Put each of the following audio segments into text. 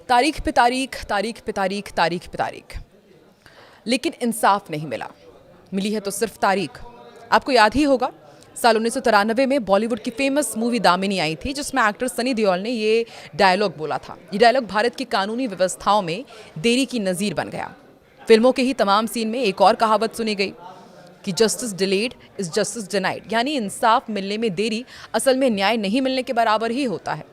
तारीख पे तारीख, तारीख पे तारीख, तारीख पे तारीख, लेकिन इंसाफ नहीं मिला। मिली है तो सिर्फ तारीख। आपको याद ही होगा, साल 1993 में बॉलीवुड की फेमस मूवी दामिनी आई थी, जिसमें एक्टर सनी देओल ने ये डायलॉग बोला था। ये डायलॉग भारत की कानूनी व्यवस्थाओं में देरी की नज़ीर बन गया। फिल्मों के ही तमाम सीन में एक और कहावत सुनी गई कि justice delayed is justice denied, यानी इंसाफ मिलने में देरी असल में न्याय नहीं मिलने के बराबर ही होता है।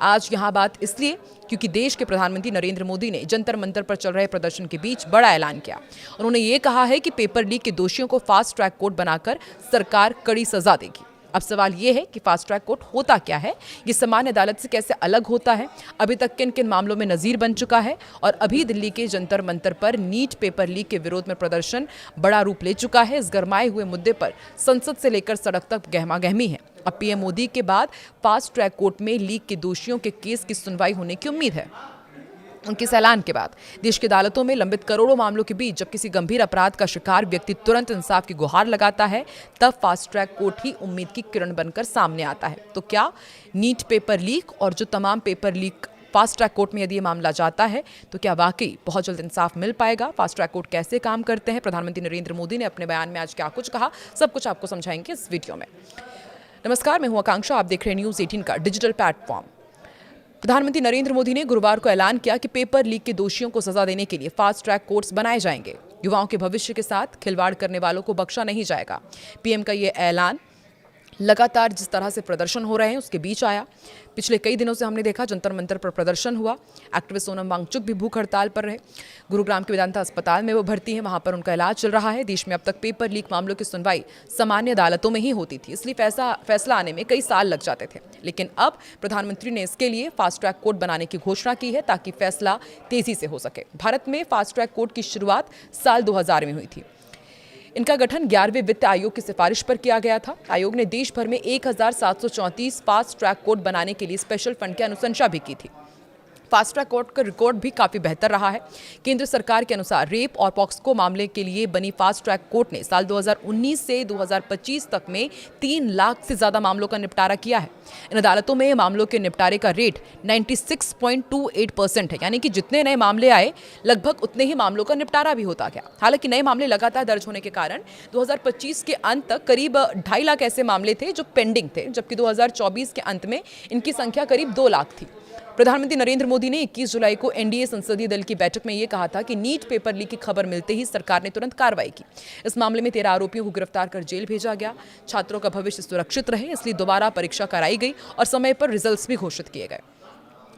आज यहाँ बात इसलिए क्योंकि देश के प्रधानमंत्री नरेंद्र मोदी ने जंतर मंतर पर चल रहे प्रदर्शन के बीच बड़ा ऐलान किया। उन्होंने ये कहा है कि पेपर लीक के दोषियों को फास्ट ट्रैक कोर्ट बनाकर सरकार कड़ी सजा देगी। अब सवाल ये है कि फास्ट ट्रैक कोर्ट होता क्या है, ये सामान्य अदालत से कैसे अलग होता है, अभी तक किन किन मामलों में नज़ीर बन चुका है, और अभी दिल्ली के जंतर मंतर पर नीट पेपर लीक के विरोध में प्रदर्शन बड़ा रूप ले चुका है। इस गरमाए हुए मुद्दे पर संसद से लेकर सड़क तक गहमा गहमी है। अब पीएम मोदी के बाद फास्ट ट्रैक कोर्ट में लीक के दोषियों के केस की सुनवाई होने की उम्मीद है। उनके इस ऐलान के बाद देश की अदालतों में लंबित करोड़ों मामलों के बीच जब किसी गंभीर अपराध का शिकार व्यक्ति तुरंत इंसाफ की गुहार लगाता है, तब फास्ट ट्रैक कोर्ट ही उम्मीद की किरण बनकर सामने आता है। तो क्या नीट पेपर लीक और जो तमाम paper leak fast track court में यदि ये मामला जाता है तो क्या वाकई बहुत जल्द इंसाफ मिल पाएगा? फास्ट ट्रैक कोर्ट कैसे काम करते हैं, प्रधानमंत्री नरेंद्र मोदी ने अपने बयान में आज क्या कुछ कहा, सब कुछ आपको समझाएंगे इस वीडियो में। नमस्कार, मैं हूं आकांक्षा, आप देख रहे हैं न्यूज़ 18 का डिजिटल प्लेटफॉर्म। प्रधानमंत्री नरेंद्र मोदी ने गुरुवार को ऐलान किया कि पेपर लीक के दोषियों को सजा देने के लिए फास्ट ट्रैक कोर्ट्स बनाए जाएंगे। युवाओं के भविष्य के साथ खिलवाड़ करने वालों को बख्शा नहीं जाएगा। पीएम का ये ऐलान लगातार जिस तरह से प्रदर्शन हो रहे हैं उसके बीच आया। पिछले कई दिनों से हमने देखा जंतर मंतर पर प्रदर्शन हुआ। एक्टिविस्ट सोनम वांगचुक भी भूख हड़ताल पर रहे। गुरुग्राम के वेदांता अस्पताल में वो भर्ती हैं, वहां पर उनका इलाज चल रहा है। देश में अब तक पेपर लीक मामलों की सुनवाई सामान्य अदालतों में ही होती थी, इसलिए फैसला आने में कई साल लग जाते थे। लेकिन अब प्रधानमंत्री ने इसके लिए फास्ट ट्रैक कोर्ट बनाने की घोषणा की है ताकि फैसला तेजी से हो सके। भारत में फास्ट ट्रैक कोर्ट की शुरुआत साल 2000 में हुई थी। इनका गठन 11वें वित्त आयोग की सिफारिश पर किया गया था। आयोग ने देश भर में 1734 फास्ट ट्रैक कोर्ट बनाने के लिए स्पेशल फंड की अनुशंसा भी की थी। फास्ट ट्रैक कोर्ट का रिकॉर्ड भी काफी बेहतर रहा है। केंद्र सरकार के अनुसार रेप और पॉक्सको मामले के लिए बनी फास्ट ट्रैक कोर्ट ने साल 2019 से 2025 तक में 3 लाख से ज्यादा मामलों का निपटारा किया है। इन अदालतों में मामलों के निपटारे का रेट 96.28% है, यानी कि जितने नए मामले आए लगभग उतने ही मामलों का निपटारा भी होता गया। हालांकि नए मामले लगातार दर्ज होने के कारण 2025 के अंत तक करीब 2.5 लाख ऐसे मामले थे जो पेंडिंग थे, जबकि 2024 के अंत में इनकी संख्या करीब 2 लाख थी। प्रधानमंत्री नरेंद्र मोदी ने 21 जुलाई को एनडीए संसदीय दल की बैठक में यह कहा था कि नीट पेपर लीक की खबर मिलते ही सरकार ने तुरंत कार्रवाई की। इस मामले में 13 आरोपियों को गिरफ्तार कर जेल भेजा गया। छात्रों का भविष्य सुरक्षित रहे इसलिए दोबारा परीक्षा कराई गई और समय पर रिजल्ट्स भी घोषित किए गए।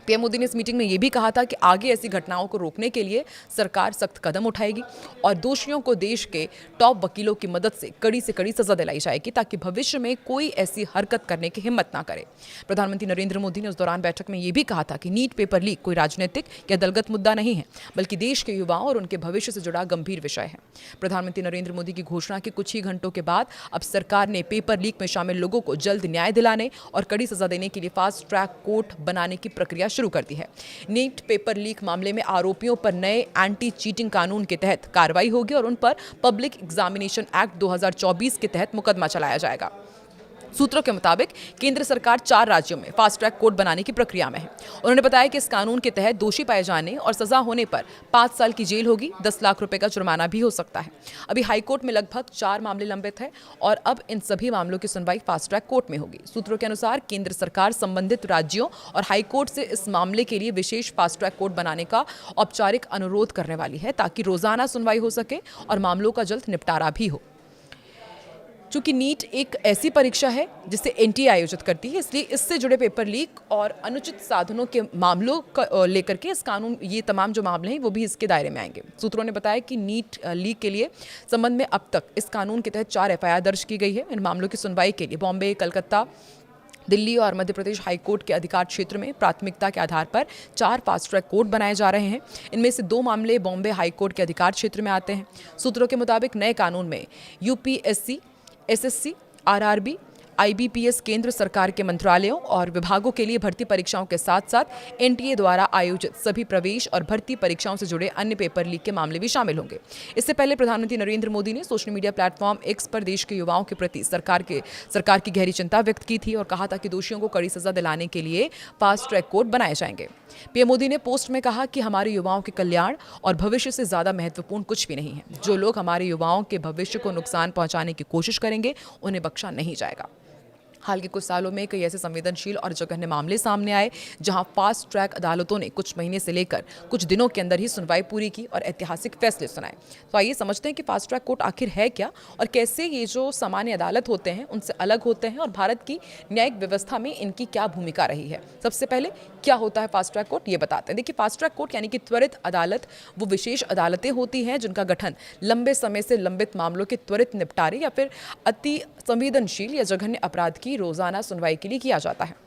पीएम मोदी ने इस मीटिंग में यह भी कहा था कि आगे ऐसी घटनाओं को रोकने के लिए सरकार सख्त कदम उठाएगी और दोषियों को देश के टॉप वकीलों की मदद से कड़ी सजा दिलाई जाएगी ताकि भविष्य में कोई ऐसी हरकत करने की हिम्मत ना करे। प्रधानमंत्री नरेंद्र मोदी ने उस दौरान बैठक में यह भी कहा था कि नीट पेपर लीक कोई राजनीतिक या दलगत मुद्दा नहीं है, बल्कि देश के युवाओं और उनके भविष्य से जुड़ा गंभीर विषय है। प्रधानमंत्री नरेंद्र मोदी की घोषणा के कुछ ही घंटों के बाद अब सरकार ने पेपर लीक में शामिल लोगों को जल्द न्याय दिलाने और कड़ी सजा देने के लिए फास्ट ट्रैक कोर्ट बनाने की प्रक्रिया शुरू कर दी है। नीट पेपर लीक मामले में आरोपियों पर नए एंटी चीटिंग कानून के तहत कार्रवाई होगी और उन पर पब्लिक एग्जामिनेशन एक्ट 2024 के तहत मुकदमा चलाया जाएगा। सूत्रों के मुताबिक केंद्र सरकार 4 राज्यों में फास्ट ट्रैक कोर्ट बनाने की प्रक्रिया में है। उन्होंने बताया कि इस कानून के तहत दोषी पाए जाने और सजा होने पर 5 साल की जेल होगी, 10 लाख रुपए का जुर्माना भी हो सकता है। अभी हाईकोर्ट में लगभग 4 मामले लंबित हैं और अब इन सभी मामलों की सुनवाई फास्ट ट्रैक कोर्ट में होगी। सूत्रों के अनुसार केंद्र सरकार संबंधित राज्यों और हाईकोर्ट से इस मामले के लिए विशेष फास्ट ट्रैक कोर्ट बनाने का औपचारिक अनुरोध करने वाली है ताकि रोजाना सुनवाई हो सके और मामलों का जल्द निपटारा भी हो। चूंकि नीट एक ऐसी परीक्षा है जिसे एनटीए आयोजित करती है, इसलिए इससे जुड़े पेपर लीक और अनुचित साधनों के मामलों का लेकर के इस कानून ये तमाम जो मामले हैं वो भी इसके दायरे में आएंगे। सूत्रों ने बताया कि नीट लीक के लिए संबंध में अब तक इस कानून के तहत 4 एफआईआर दर्ज की गई है। इन मामलों की सुनवाई के लिए बॉम्बे, कलकत्ता, दिल्ली और मध्य प्रदेश हाईकोर्ट के अधिकार क्षेत्र में प्राथमिकता के आधार पर 4 फास्ट ट्रैक कोर्ट बनाए जा रहे हैं। इनमें से 2 मामले बॉम्बे हाईकोर्ट के अधिकार क्षेत्र में आते हैं। सूत्रों के मुताबिक नए कानून में यूपीएससी, एसएससी, आरआरबी, आईबीपीएस केंद्र सरकार के मंत्रालयों और विभागों के लिए भर्ती परीक्षाओं के साथ साथ एनटीए द्वारा आयोजित सभी प्रवेश और भर्ती परीक्षाओं से जुड़े अन्य पेपर लीक के मामले भी शामिल होंगे। इससे पहले प्रधानमंत्री नरेंद्र मोदी ने सोशल मीडिया प्लेटफॉर्म एक्स पर देश के युवाओं के प्रति सरकार की गहरी चिंता व्यक्त की थी और कहा था कि दोषियों को कड़ी सजा दिलाने के लिए फास्ट ट्रैक कोर्ट बनाए जाएंगे। पीएम मोदी ने पोस्ट में कहा कि हमारे युवाओं के कल्याण और भविष्य से ज्यादा महत्वपूर्ण कुछ भी नहीं है। जो लोग हमारे युवाओं के भविष्य को नुकसान पहुंचाने की कोशिश करेंगे उन्हें बख्शा नहीं जाएगा। हाल के कुछ सालों में कई ऐसे संवेदनशील और जघन्य मामले सामने आए जहां फास्ट ट्रैक अदालतों ने कुछ महीने से लेकर कुछ दिनों के अंदर ही सुनवाई पूरी की और ऐतिहासिक फैसले सुनाए। तो आइए समझते हैं कि फास्ट ट्रैक कोर्ट आखिर है क्या और कैसे ये जो सामान्य अदालत होते हैं उनसे अलग होते हैं और भारत की न्यायिक व्यवस्था में इनकी क्या भूमिका रही है। सबसे पहले क्या होता है फास्ट ट्रैक कोर्ट, ये बताते हैं। देखिए, फास्ट ट्रैक कोर्ट यानी कि त्वरित अदालत वो विशेष अदालतें होती हैं जिनका गठन लंबे समय से लंबित मामलों के त्वरित निपटारे या फिर अति संवेदनशील या जघन्य अपराध की रोजाना सुनवाई के लिए किया जाता है।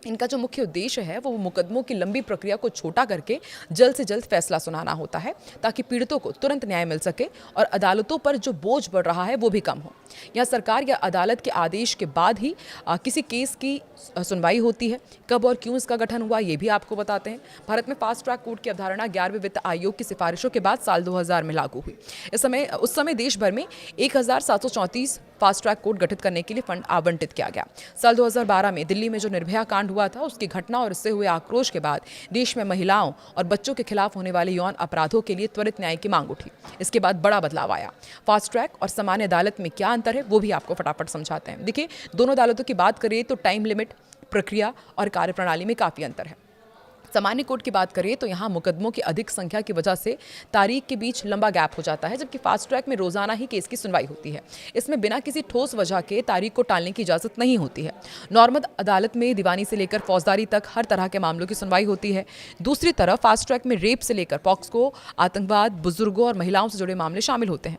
इनका जो मुख्य उद्देश्य है वो मुकदमों की लंबी प्रक्रिया को छोटा करके जल्द से जल्द फैसला सुनाना होता है ताकि पीड़ितों को तुरंत न्याय मिल सके और अदालतों पर जो बोझ बढ़ रहा है वो भी कम हो। यहाँ सरकार या अदालत के आदेश के बाद ही किसी केस की सुनवाई होती है। कब और क्यों इसका गठन हुआ ये भी आपको बताते हैं। भारत में फास्ट ट्रैक कोर्ट की अवधारणा 11वें वित्त आयोग की सिफारिशों के बाद साल 2000 में लागू हुई। उस समय देश भर में 1734 फास्ट ट्रैक कोर्ट गठित करने के लिए फंड आवंटित किया गया। साल 2012 में दिल्ली में जो निर्भया कांड हुआ था उसकी घटना और इससे हुए आक्रोश के बाद देश में महिलाओं और बच्चों के खिलाफ होने वाले यौन अपराधों के लिए त्वरित न्याय की मांग उठी। इसके बाद बड़ा बदलाव आया। फास्ट ट्रैक और सामान्य अदालत में क्या अंतर है वो भी आपको फटाफट समझाते हैं। देखिए, दोनों अदालतों की बात करें तो टाइम लिमिट, प्रक्रिया और कार्यप्रणाली में काफी अंतर है। सामान्य कोर्ट की बात करें तो यहाँ मुकदमों की अधिक संख्या की वजह से तारीख के बीच लंबा गैप हो जाता है, जबकि फास्ट ट्रैक में रोजाना ही केस की सुनवाई होती है। इसमें बिना किसी ठोस वजह के तारीख को टालने की इजाजत नहीं होती है। नॉर्मल अदालत में दीवानी से लेकर फौजदारी तक हर तरह के मामलों की सुनवाई होती है। दूसरी तरफ फास्ट ट्रैक में रेप से लेकर पॉक्सको, आतंकवाद, बुजुर्गों और महिलाओं से जुड़े मामले शामिल होते हैं।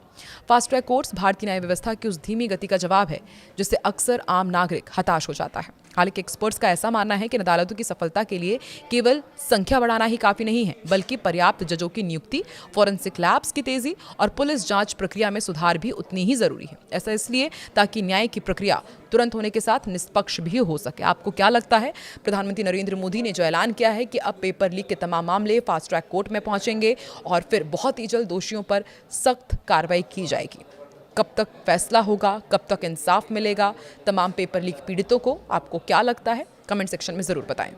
फास्ट ट्रैक कोर्ट्स भारतीय न्याय व्यवस्था की उस धीमी गति का जवाब है जिससे अक्सर आम नागरिक हताश हो जाता है। हालांकि एक्सपर्ट्स का ऐसा मानना है कि इन अदालतों की सफलता के लिए केवल संख्या बढ़ाना ही काफी नहीं है, बल्कि पर्याप्त जजों की नियुक्ति, फॉरेंसिक लैब्स की तेजी और पुलिस जांच प्रक्रिया में सुधार भी उतनी ही जरूरी है। ऐसा इसलिए ताकि न्याय की प्रक्रिया तुरंत होने के साथ निष्पक्ष भी हो सके। आपको क्या लगता है? प्रधानमंत्री नरेंद्र मोदी ने जो ऐलान किया है कि अब पेपर लीक के तमाम मामले फास्ट ट्रैक कोर्ट में पहुंचेंगे और फिर बहुत ही जल्द दोषियों पर सख्त कार्रवाई की जाएगी। कब तक फैसला होगा, कब तक इंसाफ मिलेगा तमाम पेपर लीक पीड़ितों को, आपको क्या लगता है? कमेंट सेक्शन में जरूर बताएं।